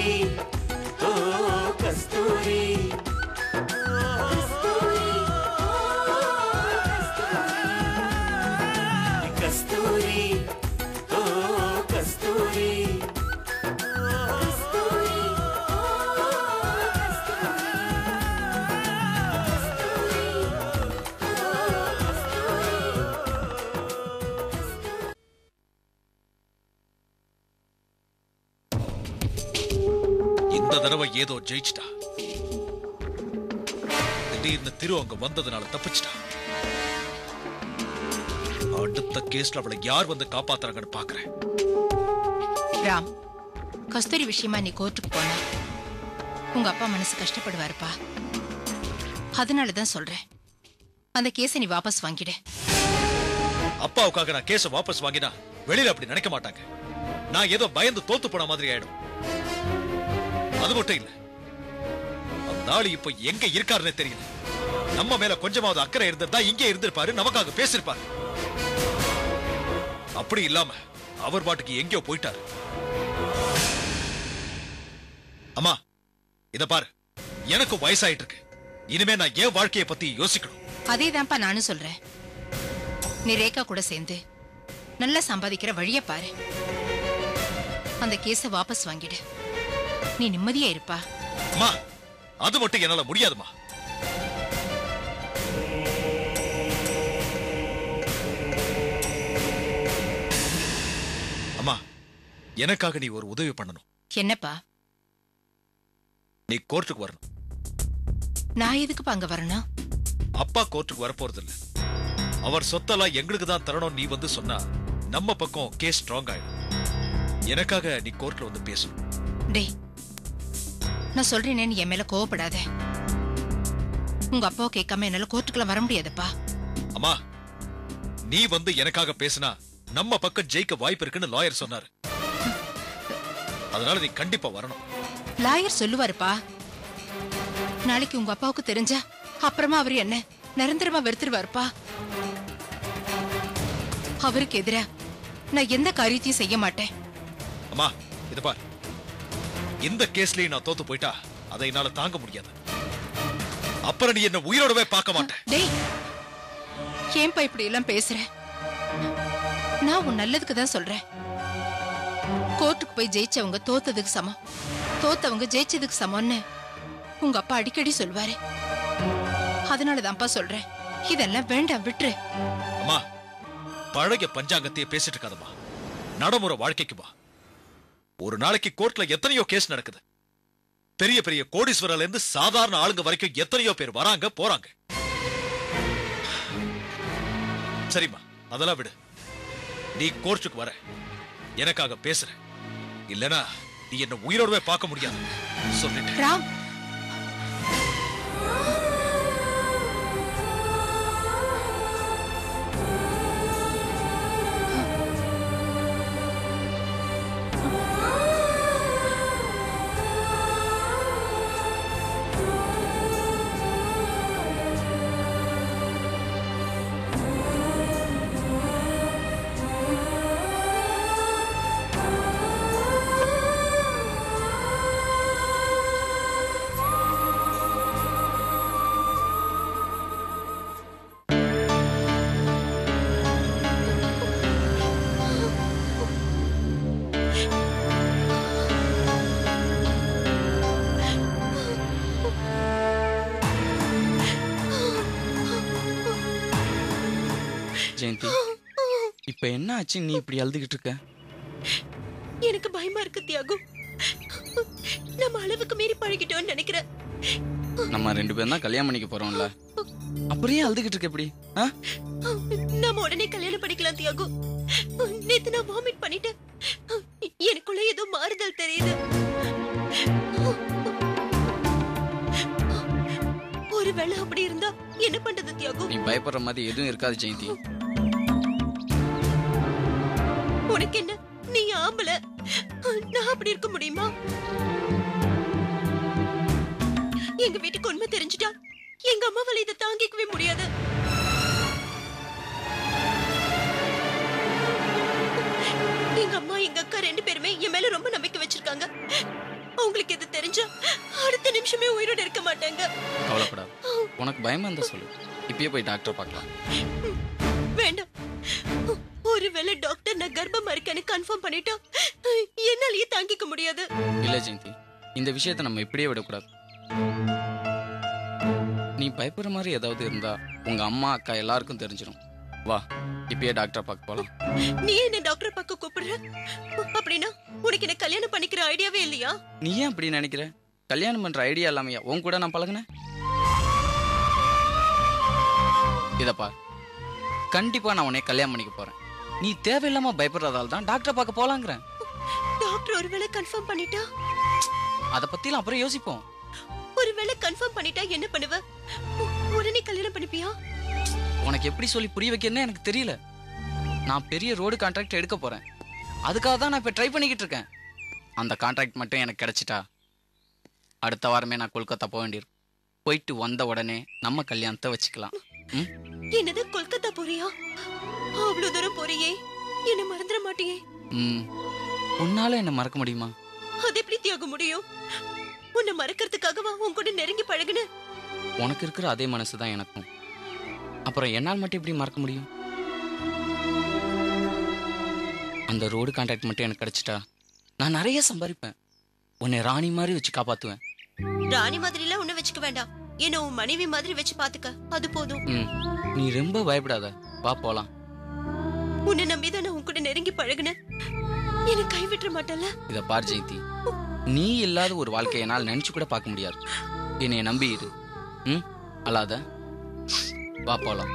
கஸ்தூரி ஓ கஸ்தூரி கஸ்தூரி ஓ கஸ்தூரி இந்த தடவை ஏதோ ஜெயிச்சிட்டா. திடீர்னு திரு அங்க வந்ததுனால தப்பிச்சிட்டா. அடுத்த கேஸ்ல அவளை யார் வந்து காப்பாத்துறாங்கன்னு பாக்குறேன். ராம், கஸ்தூரி விஷயமா நீ கோர்ட்டுக்கு போன உங்க அப்பா மனசு கஷ்டப்படுவாருப்பா. அதனாலதான் சொல்றேன், அந்த கேஸை நீ வாபஸ் வாங்கிடு. அப்பாவுக்காக நான் கேஸ வாபஸ் வாங்கினா வெளியில அப்படி நினைக்க மாட்டாங்க. நான் ஏதோ பயந்து தோத்து போன மாதிரி ஆயிடும். அது மட்டும் இல்ல, அந்த ஆளு இப்ப எங்க இருக்காருன்னு தெரியல. நம்ம மேல கொஞ்சமாவது அக்கறை இருந்திருந்தா இங்கே இருந்திருப்பாரு, நமக்காக பேசிருப்பாரு. அப்படி இல்லாம அவர் பாட்டுக்கு எங்கேயோ போயிட்டாரு. அம்மா இத பாரு, எனக்கு வயசாயிட்டு இருக்கு. இனிமே நான் ஏன் வாழ்க்கையை பத்தி யோசிக்கணும். அதேதான்ப்பா நானும் சொல்றேன். நீ ரேகா கூட சேர்ந்து நல்லா சம்பாதிக்கிற வழிய பாரு. அந்த கேஸ வாபஸ் வாங்கிடு. நீ நிம்மதியா இருப்பா. அம்மா அது மட்டும் என்னால முடியாதுமா. அம்மா எனக்காக நீ ஒரு உதவி பண்ணணும். என்னப்பா? நீ கோர்ட்டுக்கு வரணும். நான் எதுக்குப்பா அங்க வரணும்? அப்பா கோர்ட்டுக்கு வரப்போறது இல்ல. அவர் சொத்தெல்லாம் எங்களுக்கு தான் தரணும் நீ வந்து சொன்னா நம்ம பக்கம் கேஸ் ஸ்ட்ராங் ஆயிடும். எனக்காக நீ கோர்ட்ல வந்து பேசணும். டேய், நான் சொல்றேனேன்னு என் மேல கோவப்படாத. உங்க அப்பாவை கேட்காம என்னால கோர்ட்டுக்குலாம் வர முடியாதுப்பா. அம்மா நீ வந்து எனக்காக பேசினா நம்ம பக்கம் ஜெயிக்க வாய்ப்பு இருக்குன்னு லாயர் சொன்னாரு. அதனால நீ கண்டிப்பா வரணும். லாயர் சொல்லுவாருப்பா. நாளைக்கு உங்க அப்பாவுக்கு தெரிஞ்சா அப்புறமா அவரு என்ன நிரந்தரமா வெறுத்துருவாருப்பா. அவருக்கு எதிரா நான் எந்த காரியத்தையும் செய்ய மாட்டேன். அம்மா இது பார், இந்த கேஸ்லயே நான் தோத்து போயிட்டா அதை என்னால தாங்க முடியாது. அப்புறம் நீ என்ன உயிரோடவே பார்க்க மாட்டேன். டேய், ஏன்பா இப்படி எல்லாம் பேசுற? நான் உன் நல்லதுக்கு தான் சொல்றேன். கோர்ட்டுக்கு போய் ஜெயிச்சவங்க தோத்ததுக்கு சமம், தோத்தவங்க ஜெயிச்சதுக்கு சமம்னு உங்க அப்பா அடிக்கடி சொல்வாரு. அதனாலதான்ப்பா சொல்றேன், இதெல்லாம் வேண்டாம், விட்டுரு. அம்மா பழைய பஞ்சாங்கத்தையே பேசிட்டு இருக்காதம்மா. நடைமுறை வாழ்க்கைக்கு வா. ஒரு நாளைக்கு கோர்ட்ல எத்தனையோ கேஸ் நடக்குது. பெரிய பெரிய கோடீஸ்வரர்ல இருந்து சாதாரண ஆளுங்க வரைக்கும் எத்தனையோ பேர் வராங்க போறாங்க. சரிம்மா அதெல்லாம் விடு. நீ கோர்ட்டுக்கு வர எனக்காக பேசுற, இல்லனா நீ என்ன உயிரோடவே பார்க்க முடியாது சொல்லிட்டு. ராம், ஜெயந்தி, இப்ப என்ன ஆச்சு? நீ இப்படி அழுதுகிட்டு இருக்க? எனக்கு பயமா இருக்கு தியாகு. நம்ம அளவுக்கு மீறி பழகிட்டோம்னு நினைக்கிறேன். நம்ம ரெண்டு பேரும் தான் கல்யாணம் பண்ணிக்க போறோம்ல, அப்புறம் ஏன் அழுதுகிட்டு இருக்க இப்படி? நாம உடனே கல்யாணம் பண்ணிக்கலாம் தியாகு. நேத்து நான் வாமிட் பண்ணிட்டேன். எனக்குள்ள ஏதோ மாறுதல் தெரியுது. ஒருவேளை அப்படி இருந்தா என்ன பண்றது தியாகு? நீ பயப்படுற மாதிரி எதுவும் இருக்காது ஜெயந்தி. உனக்கு என்ன, நீ ஆம்பளை, நான் அப்படி இருக்க முடியுமா? எங்க வீட்டுக்கு உண்மை தெரிஞ்சுட்டா எங்க அம்மாவால இதை தாங்கிக்கவே முடியாது. எங்க அம்மா எங்க அக்கா ரெண்டு பேருமே என் மேல ரொம்ப நம்பிக்கை வச்சிருக்காங்க. அவங்களுக்கு இது தெரிஞ்சா அடுத்த நிமிஷமே உயிரோட இருக்க மாட்டாங்க. கவலைப்படாது. உனக்கு பயமா இருந்தா சொல்லு, இப்பயே போய் டாக்டர் பார்க்கலாம். வேண்டாம். ஒருவேளை டாக்டர் நான் கர்ப்பமா இருக்கேன்னு கன்ஃபார்ம் பண்ணிட்டா என்னாலயே தாங்கிக்க முடியாது. இல்ல ஜெயந்தி, இந்த விஷயத்தை நம்ம இப்படியே விடக்கூடாது. நீ பயப்படுற மாதிரி ஏதாவது இருந்தா உங்க அம்மா அக்கா எல்லாருக்கும் தெரிஞ்சிடும். வா, இப்பயே டாக்டர் பார்க்க போலாம். நீ என்ன டாக்டர் பார்க்க கூப்பிடுற? அப்படின்னா உனக்கு என்ன கல்யாணம் பண்ணிக்கிற ஐடியாவே இல்லையா? நீ ஏன் அப்படி நினைக்கிற? கல்யாணம் பண்ற ஐடியா இல்லாமையா உன் கூட நான் பழகுனேன்? இதப்பா, கண்டிப்பா நான் உன்னை கல்யாணம் பண்ணிக்க போறேன். நீ தேவையில்லாம பயப்படுறதால தான் டாக்டர் பார்க்க போலாங்கிறேன். டாக்டர் ஒருவேளை கன்ஃபார்ம் பண்ணிட்டா? அத பத்திலாம் அப்புறம் யோசிப்போம். ஒருவேளை கன்ஃபார்ம் பண்ணிட்டா என்ன பண்ணுவ? உடனே கல்யாணம் பண்ணிப்பியா? உனக்கு எப்படி சொல்லி புரிய வைக்கிறேன்னு எனக்கு தெரியல. நான் பெரிய ரோடு கான்ட்ராக்ட் எடுக்க போறேன். அதுக்காக தான் நான் இப்ப ட்ரை பண்ணிக்கிட்டு இருக்கேன். அந்த கான்ட்ராக்ட் மட்டும் எனக்கு கிடைச்சிட்டா அடுத்த வாரமே நான் கொல்கத்தா போக வேண்டியிருக்கும். போயிட்டு வந்த உடனே நம்ம கல்யாணத்தை வச்சுக்கலாம். என்னது, கொல்கத்தா போறியா? அவ்வளவு தூரம் போறியே, என்ன மறந்துட மாட்டியே? உன்னால என்ன மறக்க முடியுமா? அது எப்படி தியாக முடியும்? உன்னை மறக்கிறதுக்காகவா உன் கூட நெருங்கி பழகுன? உனக்கு இருக்கிற அதே மனசுதான் எனக்கும். அப்புறம் என்னால் மட்டும் எப்படி மறக்க முடியும்? அந்த ரோடு கான்ட்ராக்ட் மட்டும் எனக்கு கிடைச்சிட்டா நான் நிறைய சம்பாதிப்பேன். உன்னை ராணி மாதிரி வச்சு காப்பாத்துவேன். ராணி மாதிரி எல்லாம் உன்னை வச்சுக்க வேண்டாம், என்ன உன் மனைவி மாதிரி வச்சு பாத்துக்க, அது போதும். நீ ரொம்ப பயப்படாத, வா போலாம். உன்னை நம்பிதான் நான் உன் கூட நெருங்கி பழகுன, என்ன கைவிட்டுற மாட்டல. இத பார் ஜெயந்தி, நீ இல்லாத ஒரு வாழ்க்கையை என்னால் நினைச்சு கூட பார்க்க முடியாது. என்னைய நம்பி இரு. அல்லாத, வா போலாம்.